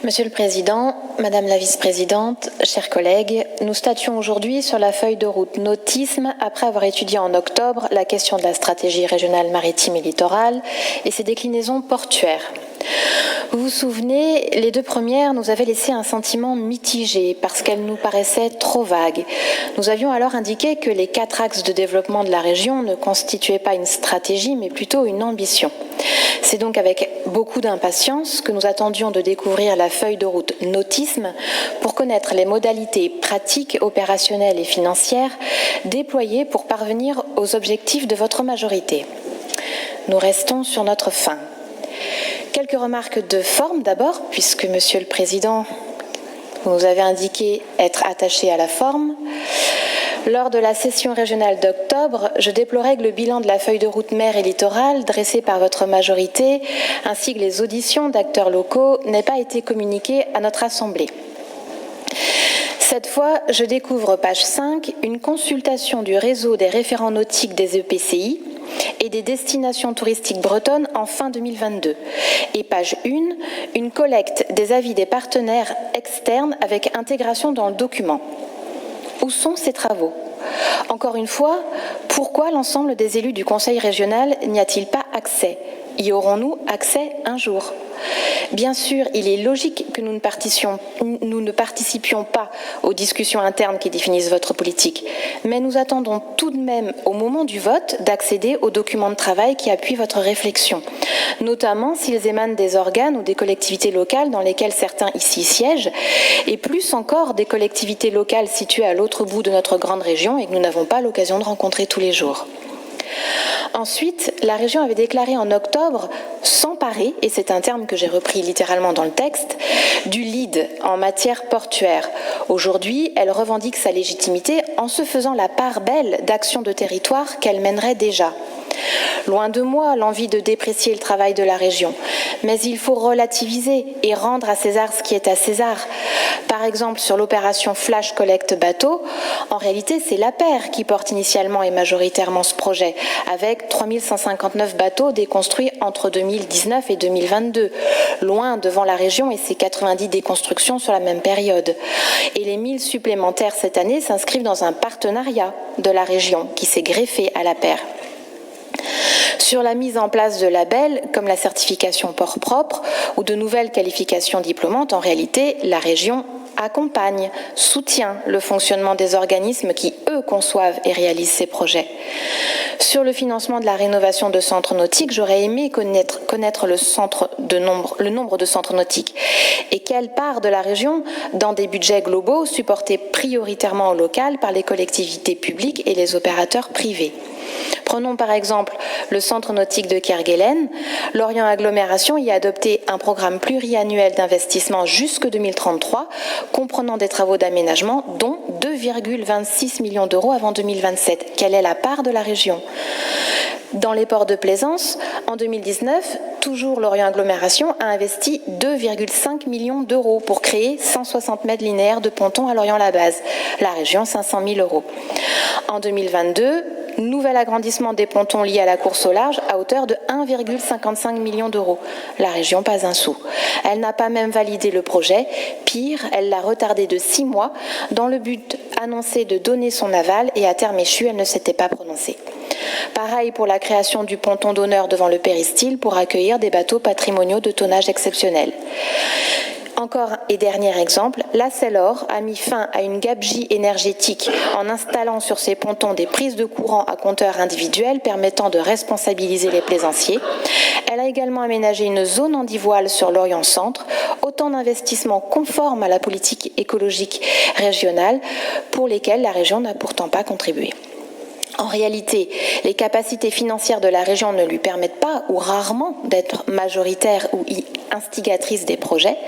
Monsieur le Président, Madame la Vice-présidente, chers collègues, nous statuons aujourd'hui sur la feuille de route Nautisme après avoir étudié en octobre la question de la stratégie régionale maritime et littorale et ses déclinaisons portuaires. Vous vous souvenez, les deux premières nous avaient laissé un sentiment mitigé parce qu'elles nous paraissaient trop vagues. Nous avions alors indiqué que les 4 axes de développement de la région ne constituaient pas une stratégie mais plutôt une ambition. C'est donc avec beaucoup d'impatience que nous attendions de découvrir la feuille de route Nautisme pour connaître les modalités pratiques, opérationnelles et financières déployées pour parvenir aux objectifs de votre majorité. Nous restons sur notre faim. Quelques remarques de forme d'abord, puisque Monsieur le Président, vous nous avez indiqué être attaché à la forme. Lors de la session régionale d'octobre, je déplorais que le bilan de la feuille de route mer et littoral dressée par votre majorité, ainsi que les auditions d'acteurs locaux, n'aient pas été communiqué à notre Assemblée. Cette fois, je découvre page 5, une consultation du réseau des référents nautiques des EPCI et des destinations touristiques bretonnes en fin 2022. Et page 1, une collecte des avis des partenaires externes avec intégration dans le document. Où sont ces travaux ? Encore une fois, pourquoi l'ensemble des élus du Conseil régional n'y a-t-il pas accès ? Y aurons-nous accès un jour ? Bien sûr, il est logique que nous ne participions pas aux discussions internes qui définissent votre politique, mais nous attendons tout de même, au moment du vote, d'accéder aux documents de travail qui appuient votre réflexion, notamment s'ils émanent des organes ou des collectivités locales dans lesquelles certains ici siègent, et plus encore des collectivités locales situées à l'autre bout de notre grande région et que nous n'avons pas l'occasion de rencontrer tous les jours. Ensuite, la région avait déclaré en octobre s'emparer, et c'est un terme que j'ai repris littéralement dans le texte, du lead en matière portuaire. Aujourd'hui, elle revendique sa légitimité en se faisant la part belle d'actions de territoire qu'elle mènerait déjà. Loin de moi l'envie de déprécier le travail de la région, mais il faut relativiser et rendre à César ce qui est à César. Par exemple, sur l'opération Flash Collecte Bateau, en réalité, c'est l'APER qui porte initialement et majoritairement ce projet, avec 3159 bateaux déconstruits entre 2019 et 2022, loin devant la région et ses 90 déconstructions sur la même période. Et les 1000 supplémentaires cette année s'inscrivent dans un partenariat de la région qui s'est greffé à l'APER. Sur la mise en place de labels comme la certification port propre ou de nouvelles qualifications diplômantes, en réalité, la région accompagne, soutient le fonctionnement des organismes qui, eux, conçoivent et réalisent ces projets. Sur le financement de la rénovation de centres nautiques, j'aurais aimé connaître le nombre de centres nautiques et quelle part de la région, dans des budgets globaux, supportés prioritairement au local par les collectivités publiques et les opérateurs privés. Prenons par exemple le centre nautique de Kerguelen. Lorient Agglomération y a adopté un programme pluriannuel d'investissement jusque 2033, comprenant des travaux d'aménagement, dont 2,26 millions d'euros avant 2027. Quelle est la part de la région ? Dans les ports de plaisance, en 2019, toujours Lorient Agglomération a investi 2,5 millions d'euros pour créer 160 mètres linéaires de ponton à Lorient-la-Base. La région, 500 000 euros. En 2022, nouvel agrandissement des pontons liés à la course au large à hauteur de 1,55 million d'euros. La région, pas un sou. Elle n'a pas même validé le projet. Pire, elle l'a retardé de 6 mois dans le but annoncé de donner son aval et à terme échu, elle ne s'était pas prononcée. Pareil pour la création du ponton d'honneur devant le péristyle pour accueillir des bateaux patrimoniaux de tonnage exceptionnel. Encore et dernier exemple, la Cellor a mis fin à une gabegie énergétique en installant sur ses pontons des prises de courant à compteur individuel permettant de responsabiliser les plaisanciers. Elle a également aménagé une zone anti-voile sur l'Orient Centre, autant d'investissements conformes à la politique écologique régionale pour lesquels la région n'a pourtant pas contribué. En réalité, les capacités financières de la région ne lui permettent pas, ou rarement, d'être majoritaire ou instigatrice des projets.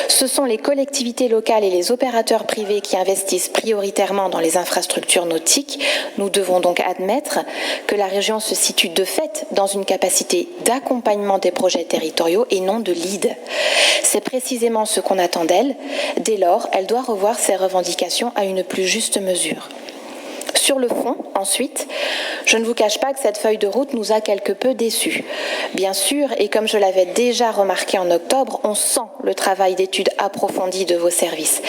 Ce sont les collectivités locales et les opérateurs privés qui investissent prioritairement dans les infrastructures nautiques. Nous devons donc admettre que la région se situe de fait dans une capacité d'accompagnement des projets territoriaux et non de lead. C'est précisément ce qu'on attend d'elle. Dès lors, elle doit revoir ses revendications à une plus juste mesure. Sur le fond, ensuite, je ne vous cache pas que cette feuille de route nous a quelque peu déçus. Bien sûr, et comme je l'avais déjà remarqué en octobre, on sent le travail d'étude approfondie de vos services.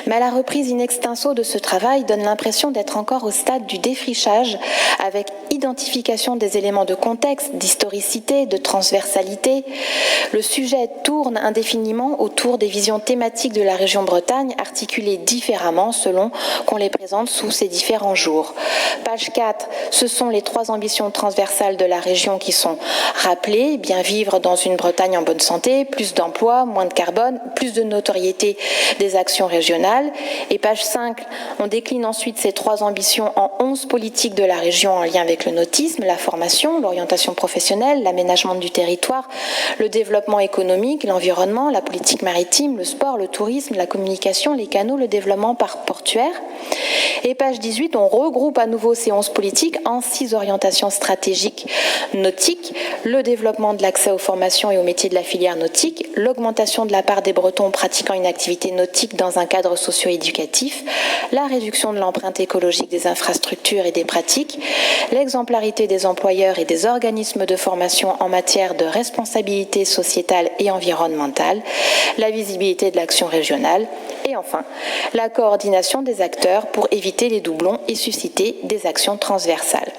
Mais la reprise in extenso de ce travail donne l'impression d'être encore au stade du défrichage, avec identification des éléments de contexte, d'historicité, de transversalité. Le sujet tourne indéfiniment autour des visions thématiques de la région Bretagne, articulées différemment selon qu'on les présente sous ces différents jours. Page 4, ce sont les 3 ambitions transversales de la région qui sont rappelées: bien vivre dans une Bretagne en bonne santé, plus d'emplois, moins de carbone, plus de notoriété des actions régionales. Et page 5, on décline ensuite ces 3 ambitions en 11 politiques de la région en lien avec le nautisme, la formation, l'orientation professionnelle, l'aménagement du territoire, le développement économique, l'environnement, la politique maritime, le sport, le tourisme, la communication, les canaux, le développement portuaire. Et page 18, on regroupe à nouveau ces 11 politiques en 6 orientations stratégiques nautiques: le développement de l'accès aux formations et aux métiers de la filière nautique, l'augmentation de la part des Bretons pratiquant une activité nautique dans un cadre socio-éducatif, la réduction de l'empreinte écologique des infrastructures et des pratiques, l'exemplarité des employeurs et des organismes de formation en matière de responsabilité sociétale et environnementale, la visibilité de l'action régionale et enfin la coordination des acteurs pour éviter les doublons et susciter des actions transversales.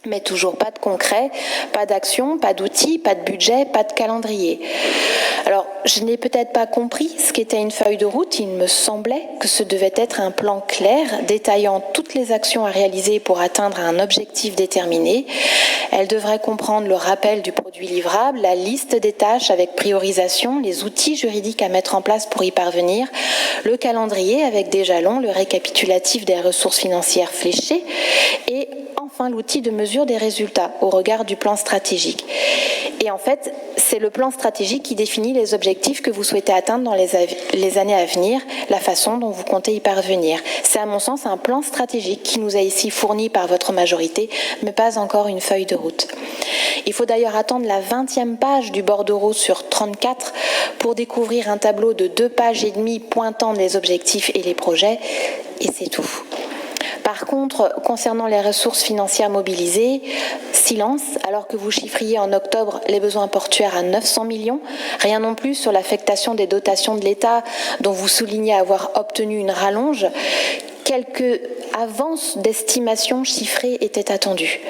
Mais toujours pas de concret, pas d'action, pas d'outils, pas de budget, pas de calendrier. Alors, je n'ai peut-être pas compris ce qu'était une feuille de route. Il me semblait que ce devait être un plan clair, détaillant toutes les actions à réaliser pour atteindre un objectif déterminé. Elle devrait comprendre le rappel du produit livrable, la liste des tâches avec priorisation, les outils juridiques à mettre en place pour y parvenir, le calendrier avec des jalons, le récapitulatif des ressources financières fléchées et enfin l'outil de mesure des résultats au regard du plan stratégique. Et en fait, c'est le plan stratégique qui définit les objectifs que vous souhaitez atteindre dans les années à venir, la façon dont vous comptez y parvenir. C'est à mon sens un plan stratégique qui nous est ici fourni par votre majorité, mais pas encore une feuille de route. Il faut d'ailleurs attendre la 20e page du bordereau sur 34 pour découvrir un tableau de 2 pages et demie pointant les objectifs et les projets, et c'est tout. Par contre, concernant les ressources financières mobilisées, silence, alors que vous chiffriez en octobre les besoins portuaires à 900 millions, rien non plus sur l'affectation des dotations de l'État dont vous soulignez avoir obtenu une rallonge. Quelques avances d'estimation chiffrées étaient attendues.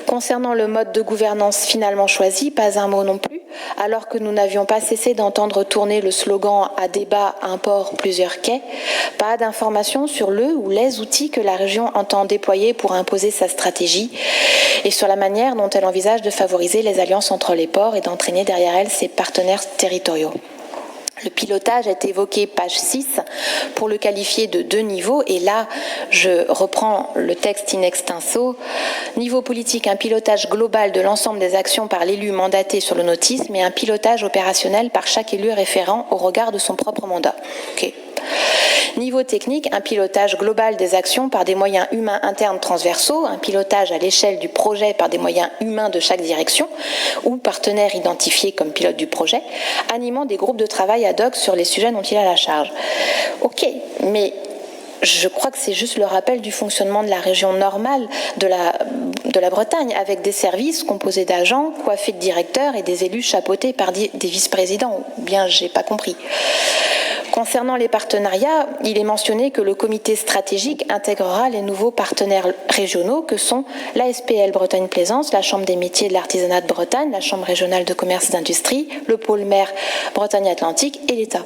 Concernant le mode de gouvernance finalement choisi, pas un mot non plus, alors que nous n'avions pas cessé d'entendre tourner le slogan « à débat, un port, plusieurs quais », pas d'informations sur le ou les outils que la région entend déployer pour imposer sa stratégie et sur la manière dont elle envisage de favoriser les alliances entre les ports et d'entraîner derrière elle ses partenaires territoriaux. Le pilotage est évoqué, page 6, pour le qualifier de 2 niveaux. Et là, je reprends le texte in extenso. Niveau politique, un pilotage global de l'ensemble des actions par l'élu mandaté sur le nautisme et un pilotage opérationnel par chaque élu référent au regard de son propre mandat. Okay. Niveau technique, un pilotage global des actions par des moyens humains internes transversaux, un pilotage à l'échelle du projet par des moyens humains de chaque direction ou partenaires identifiés comme pilote du projet, animant des groupes de travail ad hoc sur les sujets dont il a la charge. Ok, mais je crois que c'est juste le rappel du fonctionnement de la région normale de la Bretagne, avec des services composés d'agents, coiffés de directeurs et des élus chapeautés par des vice-présidents. Ou bien, j'ai pas compris. Concernant les partenariats, il est mentionné que le comité stratégique intégrera les nouveaux partenaires régionaux que sont la SPL Bretagne Plaisance, la Chambre des métiers de l'artisanat de Bretagne, la Chambre régionale de commerce et d'industrie, le pôle maire Bretagne Atlantique et l'État.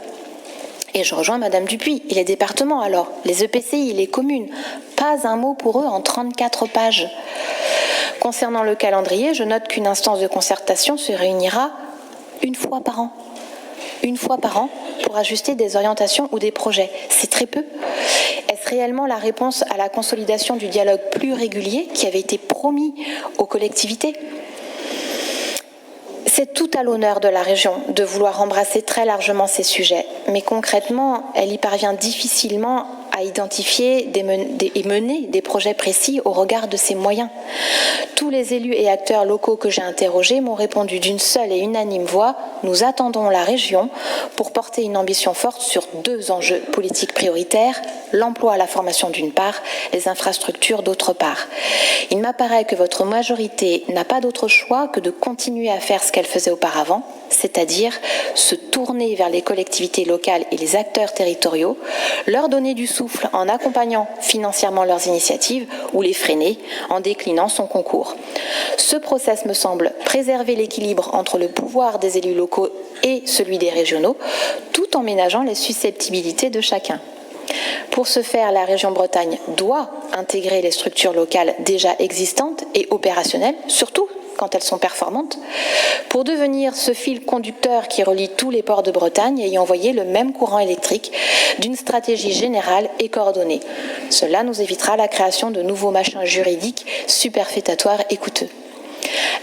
Et je rejoins Madame Dupuis, et les départements alors, les EPCI, les communes, pas un mot pour eux en 34 pages. Concernant le calendrier, je note qu'une instance de concertation se réunira une fois par an. Une fois par an pour ajuster des orientations ou des projets. C'est très peu. Est-ce réellement la réponse à la consolidation du dialogue plus régulier qui avait été promis aux collectivités ? C'est tout à l'honneur de la région de vouloir embrasser très largement ces sujets, mais concrètement, elle y parvient difficilement à identifier et mener des projets précis au regard de ses moyens. Tous les élus et acteurs locaux que j'ai interrogés m'ont répondu d'une seule et unanime voix: nous attendons la région pour porter une ambition forte sur 2 enjeux politiques prioritaires, l'emploi et la formation d'une part, les infrastructures d'autre part. Il m'apparaît que votre majorité n'a pas d'autre choix que de continuer à faire ce qu'elle faisait auparavant, c'est-à-dire se tourner vers les collectivités locales et les acteurs territoriaux, leur donner du souffle en accompagnant financièrement leurs initiatives ou les freiner en déclinant son concours. Ce process me semble préserver l'équilibre entre le pouvoir des élus locaux et celui des régionaux, tout en ménageant les susceptibilités de chacun. Pour ce faire, la région Bretagne doit intégrer les structures locales déjà existantes et opérationnelles, surtout quand elles sont performantes, pour devenir ce fil conducteur qui relie tous les ports de Bretagne et y envoyer le même courant électrique d'une stratégie générale et coordonnée. Cela nous évitera la création de nouveaux machins juridiques superfétatoires et coûteux.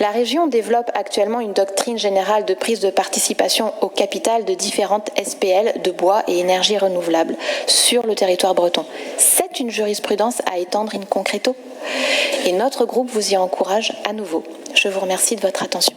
La région développe actuellement une doctrine générale de prise de participation au capital de différentes SPL de bois et énergies renouvelables sur le territoire breton. C'est une jurisprudence à étendre in concreto. Et notre groupe vous y encourage à nouveau. Je vous remercie de votre attention.